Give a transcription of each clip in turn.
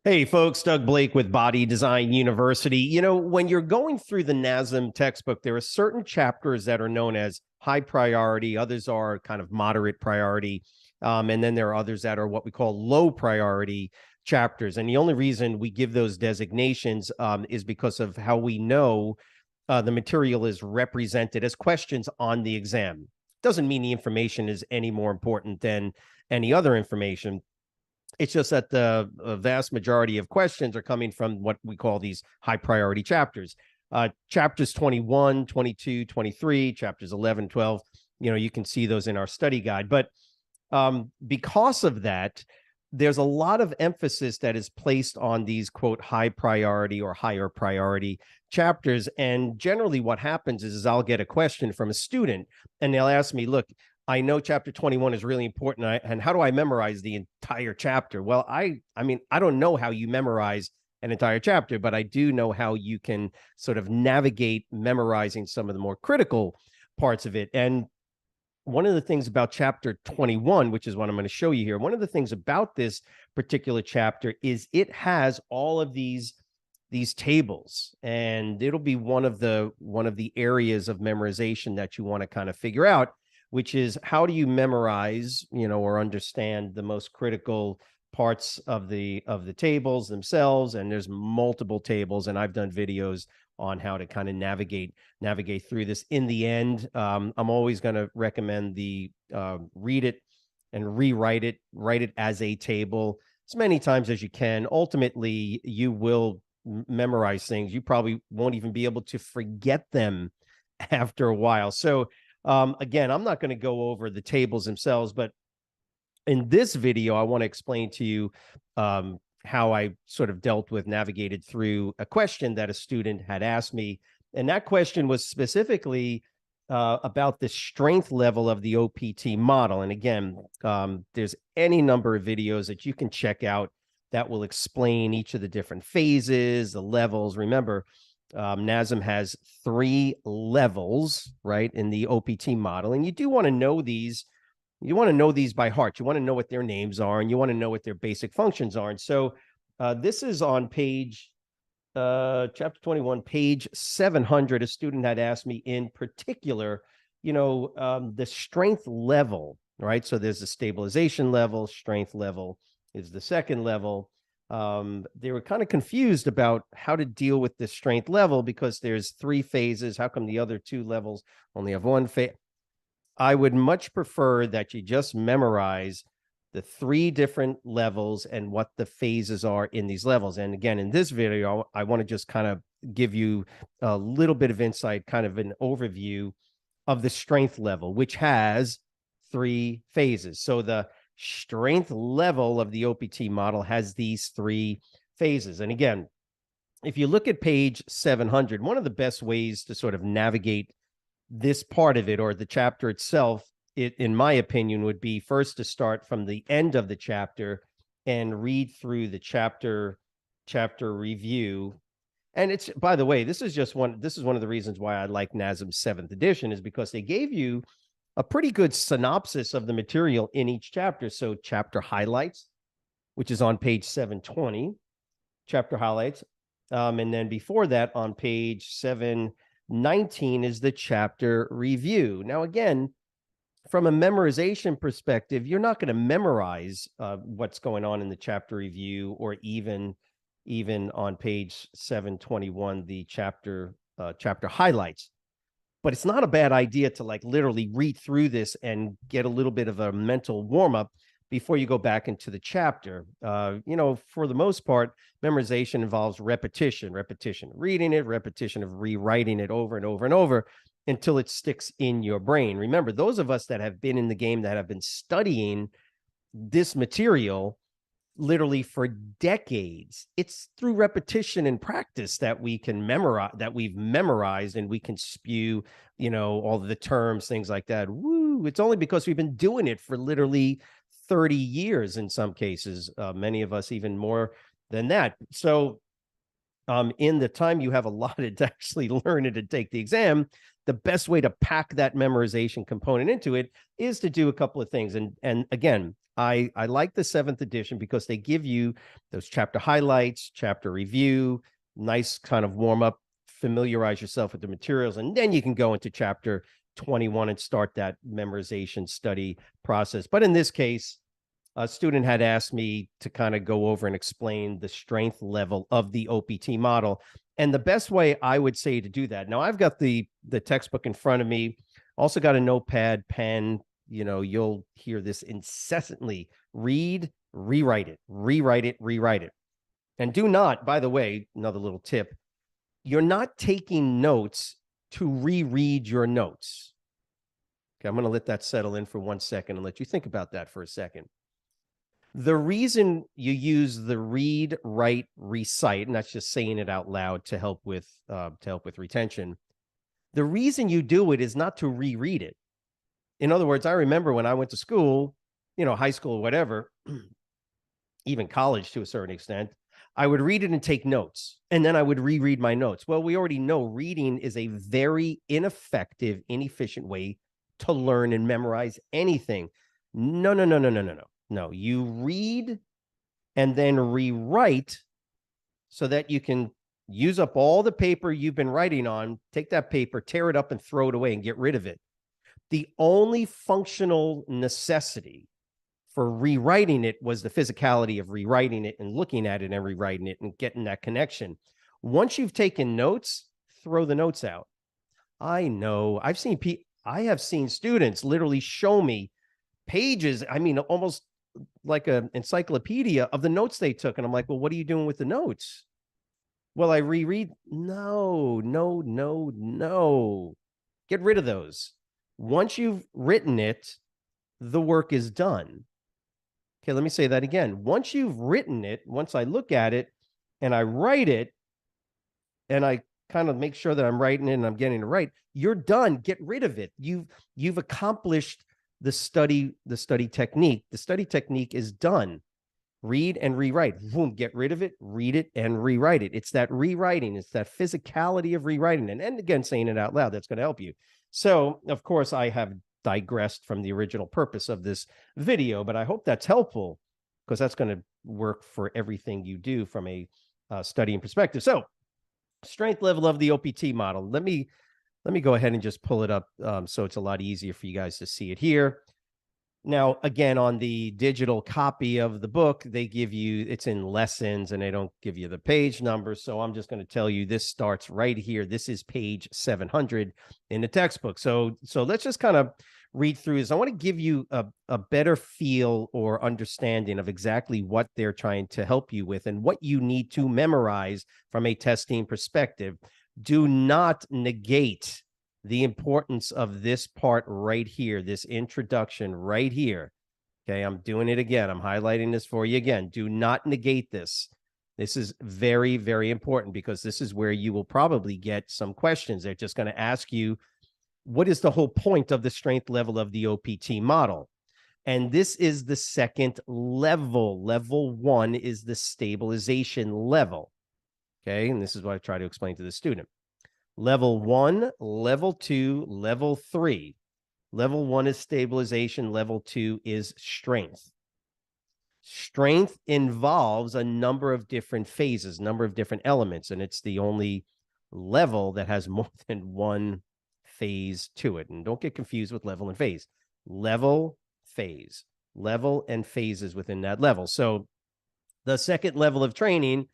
Hey folks, Doug Blake with Body Design University. When you're going through the NASM textbook, there are certain chapters that are known as high priority, others are kind of moderate priority, and then there are others that are what we call low priority chapters. And the only reason we give those designations is because of how we know the material is represented as questions on the exam. Doesn't mean the information is any more important than any other information. It's just that the vast majority of questions are coming from what we call these high priority chapters. Chapters 21, 22, 23, chapters 11, 12, you can see those in our study guide. But because of that, there's a lot of emphasis that is placed on these, quote, high priority or higher priority chapters. And generally what happens is I'll get a question from a student and they'll ask me, look, I know chapter 21 is really important. And how do I memorize the entire chapter? Well, I mean, I don't know how you memorize an entire chapter, but I do know how you can sort of navigate memorizing some of the more critical parts of it. And one of the things about chapter 21, which is what I'm going to show you here, one of the things about this particular chapter is it has all of these tables, and it'll be one of the areas of memorization that you want to kind of figure out, which is how do you memorize, or understand the most critical parts of the tables themselves. And there's multiple tables, and I've done videos on how to kind of navigate through this. In the end, I'm always going to recommend the read it and rewrite it, write it as a table as many times as you can. Ultimately, you will memorize things. You probably won't even be able to forget them after a while. So again, I'm not going to go over the tables themselves, but in this video, I want to explain to you how I sort of navigated through a question that a student had asked me. And that question was specifically about the strength level of the OPT model. And again, there's any number of videos that you can check out that will explain each of the different phases, the levels. Remember, NASM has 3 levels, right, in the OPT model. And you do want to know these. You want to know these by heart. You want to know what their names are, and you want to know what their basic functions are. And so this is on page, chapter 21, page 700. A student had asked me in particular, the strength level, right? So there's a stabilization level, strength level is the second level. They were kind of confused about how to deal with the strength level because there's 3 phases. How come the other 2 levels only have 1 phase? I would much prefer that you just memorize the 3 different levels and what the phases are in these levels. And again, in this video, I want to just kind of give you a little bit of insight, kind of an overview of the strength level, which has 3 phases. So the strength level of the OPT model has these 3 phases. And again, if you look at page 700, one of the best ways to sort of navigate this part of it, or the chapter itself, in my opinion, would be first to start from the end of the chapter and read through the chapter review. And it's, by the way, this is one of the reasons why I like NASM 7th edition, is because they gave you a pretty good synopsis of the material in each chapter. So chapter highlights, which is on page 720, chapter highlights. And then before that, on page 719 is the chapter review. Now, again, from a memorization perspective, you're not going to memorize what's going on in the chapter review, or even on page 721, the chapter highlights. But it's not a bad idea to literally read through this and get a little bit of a mental warm-up before you go back into the chapter. For the most part, memorization involves repetition of reading it, repetition of rewriting it over and over and over until it sticks in your brain. Remember, those of us that have been in the game, that have been studying this material literally for decades, it's through repetition and practice that we can memorize, that we've memorized, and we can spew, all the terms, things like that. Woo! It's only because we've been doing it for literally 30 years in some cases, many of us even more than that. So in the time you have allotted to actually learn it and take the exam, the best way to pack that memorization component into it is to do a couple of things. And again, I like the 7th edition because they give you those chapter highlights, chapter review, nice kind of warm up, familiarize yourself with the materials, and then you can go into chapter 21 and start that memorization study process. But in this case, a student had asked me to kind of go over and explain the strength level of the OPT model. And the best way I would say to do that, now I've got the textbook in front of me, also got a notepad, pen. You know, you'll hear this incessantly. Read, rewrite it, rewrite it, rewrite it. And do not, by the way, another little tip, you're not taking notes to reread your notes. Okay, I'm going to let that settle in for 1 second and let you think about that for a second. The reason you use the read, write, recite, and that's just saying it out loud to help with retention. The reason you do it is not to reread it. In other words, I remember when I went to school, you know, high school, whatever, even college to a certain extent, I would read it and take notes, and then I would reread my notes. Well, we already know reading is a very ineffective, inefficient way to learn and memorize anything. No, no, no, no, no, no, no. No, you read and then rewrite so that you can use up all the paper you've been writing on, take that paper, tear it up and throw it away and get rid of it. The only functional necessity for rewriting it was the physicality of rewriting it and looking at it and rewriting it and getting that connection. Once you've taken notes, throw the notes out. I know. I have seen students literally show me pages, I mean, almost like an encyclopedia of the notes they took. And I'm like, well, what are you doing with the notes? Well, I reread. No, no, no, no. Get rid of those. Once you've written it, the work is done. Okay, let me say that again. Once you've written it, once I look at it and I write it, and I kind of make sure that I'm writing it and I'm getting it right, you're done. Get rid of it. You've accomplished the study technique. The study technique is done. Read and rewrite. Boom, get rid of it, read it, and rewrite it. It's that rewriting. It's that physicality of rewriting. And again, saying it out loud, that's going to help you. So, of course, I have digressed from the original purpose of this video, but I hope that's helpful because that's going to work for everything you do from a studying perspective. So, strength level of the OPT model. Let me go ahead and just pull it up so it's a lot easier for you guys to see it here. Now, again, on the digital copy of the book, they give you, it's in lessons and they don't give you the page numbers. So I'm just going to tell you this starts right here. This is page 700 in the textbook. So let's just kind of read through this. I want to give you a better feel or understanding of exactly what they're trying to help you with and what you need to memorize from a testing perspective. Do not negate the importance of this part right here, this introduction right here. Okay, I'm doing it again. I'm highlighting this for you again. Do not negate this. This is very, very important because this is where you will probably get some questions. They're just going to ask you, what is the whole point of the strength level of the OPT model? And this is the second level. Level 1 is the stabilization level. Okay, and this is what I try to explain to the student. Level 1, level 2, level 3. Level 1 is stabilization. Level 2 is strength. Strength involves a number of different phases, number of different elements, and it's the only level that has more than one phase to it. And don't get confused with level and phase. Level, phase, level, and phases within that level. So the second level of training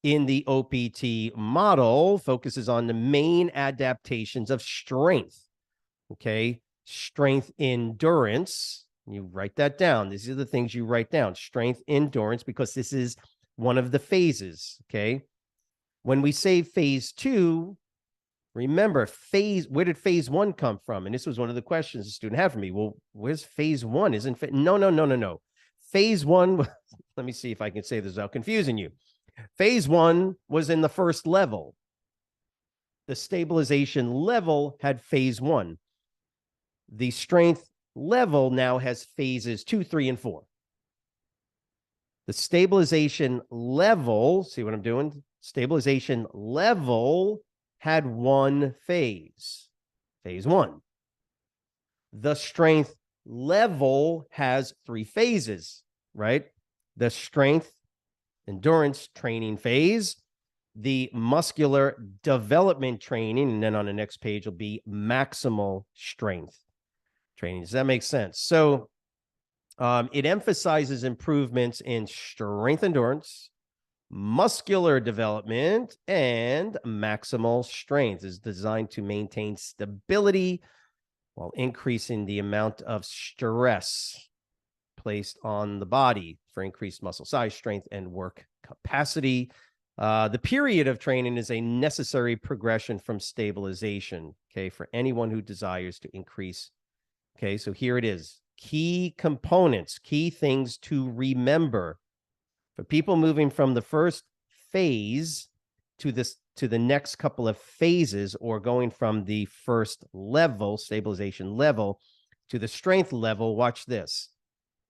in the OPT model focuses on the main adaptations of strength. Okay, strength endurance. You write that down. These are the things you write down. Strength endurance, because this is one of the phases. Okay, when we say phase 2, remember where did phase 1 come from? And this was one of the questions the student had for me. Well, where's phase 1? No. Phase 1, let me see if I can say this without confusing you. Phase 1 was in the first level. The stabilization level had phase 1. The strength level now has phases 2, 3, and 4. The stabilization level, see what I'm doing? Stabilization level had one phase, phase 1. The strength level has 3 phases, right? The strength endurance training phase, the muscular development training, and then on the next page will be maximal strength training. Does that make sense? So it emphasizes improvements in strength endurance, muscular development, and maximal strength. Is designed to maintain stability while increasing the amount of stress placed on the body for increased muscle size, strength, and work capacity. The period of training is a necessary progression from stabilization, okay, for anyone who desires to increase. Okay, so here it is. Key components, key things to remember for people moving from the first phase to the next couple of phases, or going from the first level, stabilization level, to the strength level. Watch this.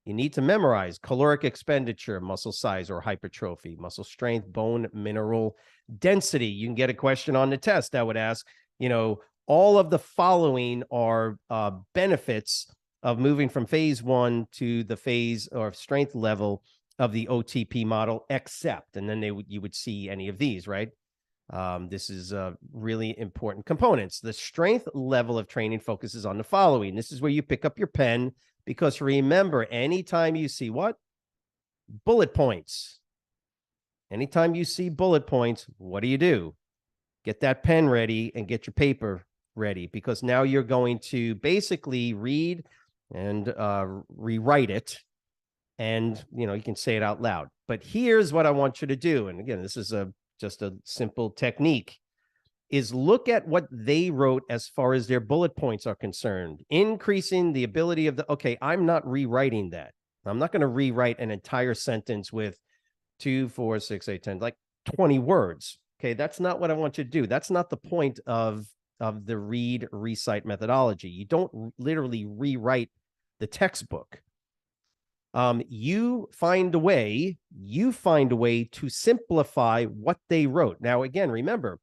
You need to memorize caloric expenditure, muscle size or hypertrophy, muscle strength, bone mineral density. You can get a question on the test that would ask, all of the following are benefits of moving from phase 1 to the phase or strength level of the OTP model, except, and then you would see any of these, right? This is really important components. The strength level of training focuses on the following. This is where you pick up your pen, because remember, anytime you see what? Bullet points. Anytime you see bullet points, what do? Get that pen ready and get your paper ready, because now you're going to basically read and rewrite it. And, you can say it out loud. But here's what I want you to do. And again, this is just a simple technique, is look at what they wrote as far as their bullet points are concerned. Increasing the ability of okay, I'm not rewriting that. I'm not going to rewrite an entire sentence with 2, 4, 6, 8, 10, like 20 words. Okay, that's not what I want you to do. That's not the point of the read, recite methodology. You don't literally rewrite the textbook. You find a way to simplify what they wrote. Now, again, remember,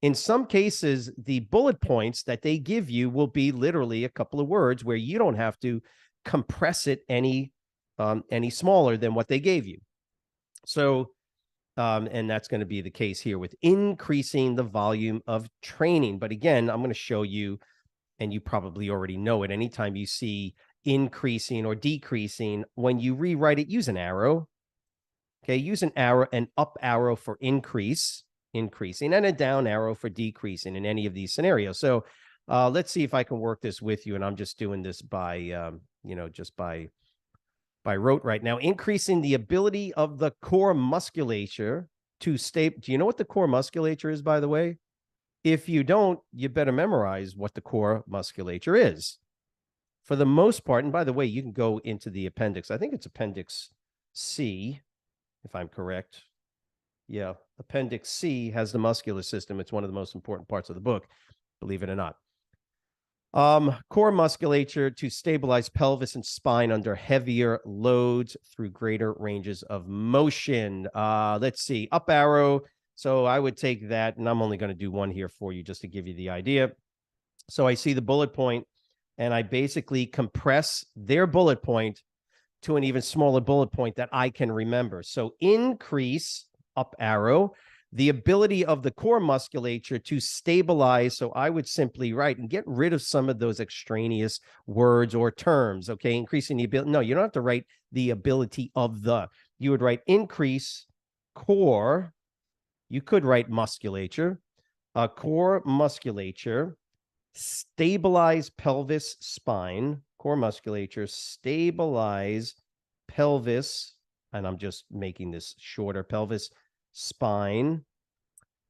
in some cases, the bullet points that they give you will be literally a couple of words, where you don't have to compress it any smaller than what they gave you. So, and that's going to be the case here with increasing the volume of training. But again, I'm going to show you, and you probably already know it, anytime you see increasing or decreasing, when you rewrite it, use an arrow. Okay, use an arrow, an up arrow for increasing, and a down arrow for decreasing in any of these scenarios. So let's see if I can work this with you. And I'm just doing this by, just by rote right now. Increasing the ability of the core musculature to stay. Do you know what the core musculature is, by the way? If you don't, you better memorize what the core musculature is. For the most part, and by the way, you can go into the appendix. I think it's Appendix C, if I'm correct. Yeah, Appendix C has the muscular system. It's one of the most important parts of the book, believe it or not. Core musculature to stabilize pelvis and spine under heavier loads through greater ranges of motion. Let's see, up arrow. So I would take that, and I'm only going to do one here for you just to give you the idea. So I see the bullet point, and I basically compress their bullet point to an even smaller bullet point that I can remember. So increase, up arrow, the ability of the core musculature to stabilize. So I would simply write and get rid of some of those extraneous words or terms. Okay, increasing the ability. No, you don't have to write the ability of the. You would write increase core. You could write musculature, core musculature, stabilize pelvis, spine, core musculature, stabilize pelvis, and I'm just making this shorter, pelvis, spine,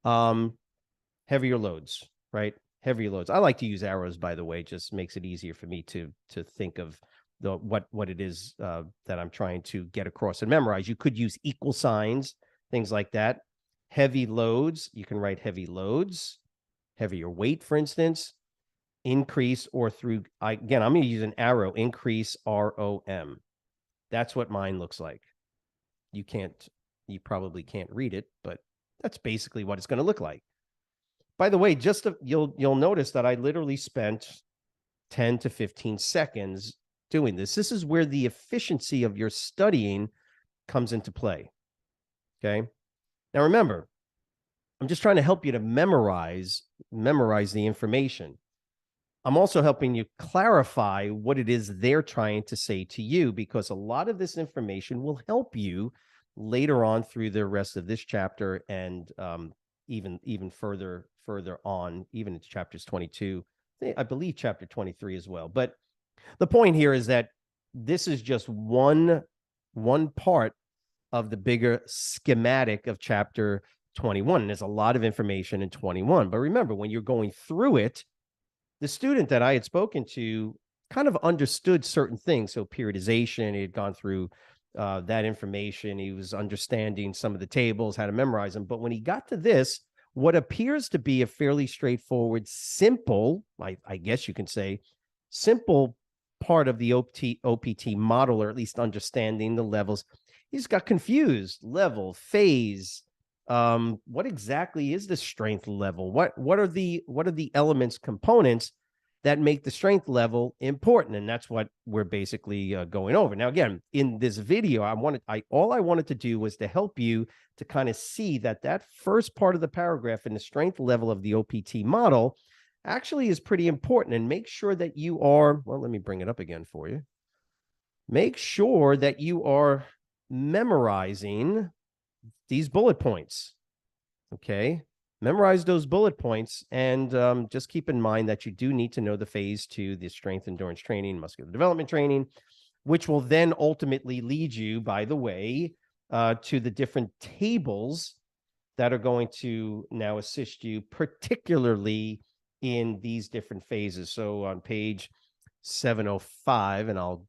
heavier loads, right? Heavier loads. I like to use arrows, by the way, just makes it easier for me to think of what it is that I'm trying to get across and memorize. You could use equal signs, things like that. Heavy loads, you can write heavy loads, heavier weight, for instance. Increase, or through, again, I'm going to use an arrow, increase, ROM. That's what mine looks like. You probably can't read it, but that's basically what it's going to look like. By the way, you'll notice that I literally spent 10 to 15 seconds doing this. This is where the efficiency of your studying comes into play. Okay. Now remember, I'm just trying to help you to memorize the information. I'm also helping you clarify what it is they're trying to say to you, because a lot of this information will help you later on through the rest of this chapter, and even further on, even into chapters 22, I believe chapter 23 as well. But the point here is that this is just one part of the bigger schematic of chapter 21. And there's a lot of information in 21. But remember, when you're going through it, the student that I had spoken to kind of understood certain things. So periodization, he had gone through that information. He was understanding some of the tables, how to memorize them. But when he got to this, what appears to be a fairly straightforward, simple, I guess you can say, simple part of the OPT model, or at least understanding the levels, he's got confused. Level, phase, what exactly is the strength level? What are the elements, components that make the strength level important? And that's what we're basically going over. Now, again, in this video, all I wanted to do was to help you to kind of see that first part of the paragraph in the strength level of the OPT model actually is pretty important. And make sure that you are, well, let me bring it up again for you. Make sure that you are memorizing these bullet points. Okay. Memorize those bullet points, and just keep in mind that you do need to know the phase 2, the strength endurance training, muscular development training, which will then ultimately lead you, by the way, to the different tables that are going to now assist you, particularly in these different phases. So on page 705, and I'll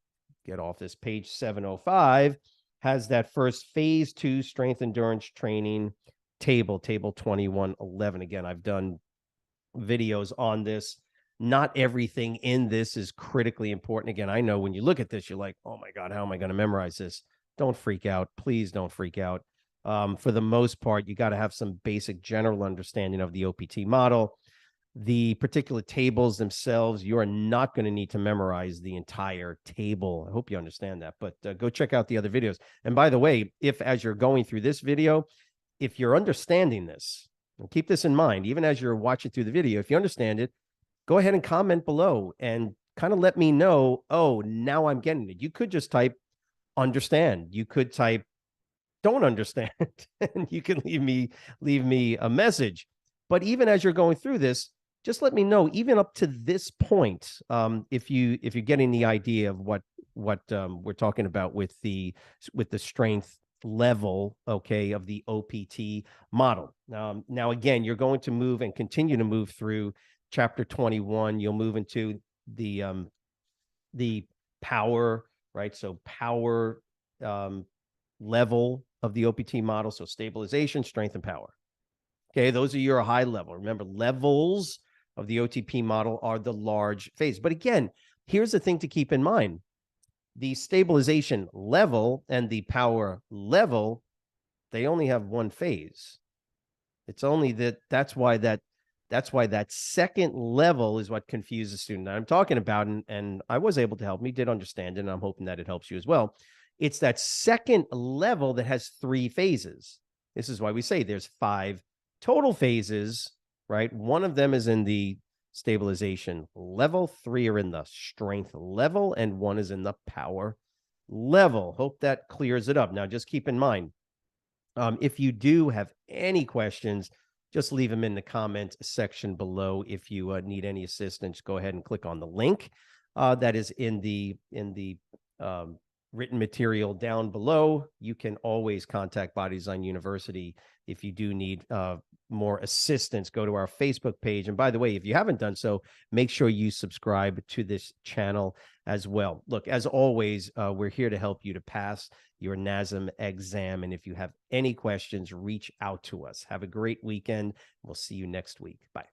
get off this, page 705 has that first phase 2 strength endurance training table 2111. Again, I've done videos on this. Not everything in this is critically important. Again, I know when you look at this, you're like, oh my God, how am I going to memorize this? Don't freak out. Please don't freak out. For the most part, you got to have some basic general understanding of the OPT model. The particular tables themselves, you are not going to need to memorize the entire table. I hope you understand that, but go check out the other videos. And by the way, if as you're going through this video, if you're understanding this, and keep this in mind, even as you're watching through the video, if you understand it, go ahead and comment below and kind of let me know, oh, now I'm getting it. You could just type understand. You could type don't understand, and you can leave me a message. But even as you're going through this, just let me know, even up to this point, if you're getting the idea of what we're talking about with the strength level, okay, of the OPT model. Now, again, you're going to move and continue to move through chapter 21. You'll move into the power, right? So power level of the OPT model. So stabilization, strength, and power. Okay, those are your high level. Remember, levels of the OTP model are the large phase. But again, here's the thing to keep in mind. The stabilization level and the power level, they only have one phase. It's only that's why that second level is what confuses the student I'm talking about. And I was able to help me, did understand it, and I'm hoping that it helps you as well. It's that second level that has 3 phases. This is why we say there's 5 total phases, right? One of them is in the stabilization level, 3 are in the strength level, and 1 is in the power level. Hope that clears it up. Now, just keep in mind, if you do have any questions, just leave them in the comment section below. If you need any assistance, go ahead and click on the link that is in the written material down below. You can always contact Body Design University if you do need more assistance. Go to our Facebook page. And by the way, if you haven't done so, make sure you subscribe to this channel as well. Look, as always, we're here to help you to pass your NASM exam. And if you have any questions, reach out to us. Have a great weekend. We'll see you next week. Bye.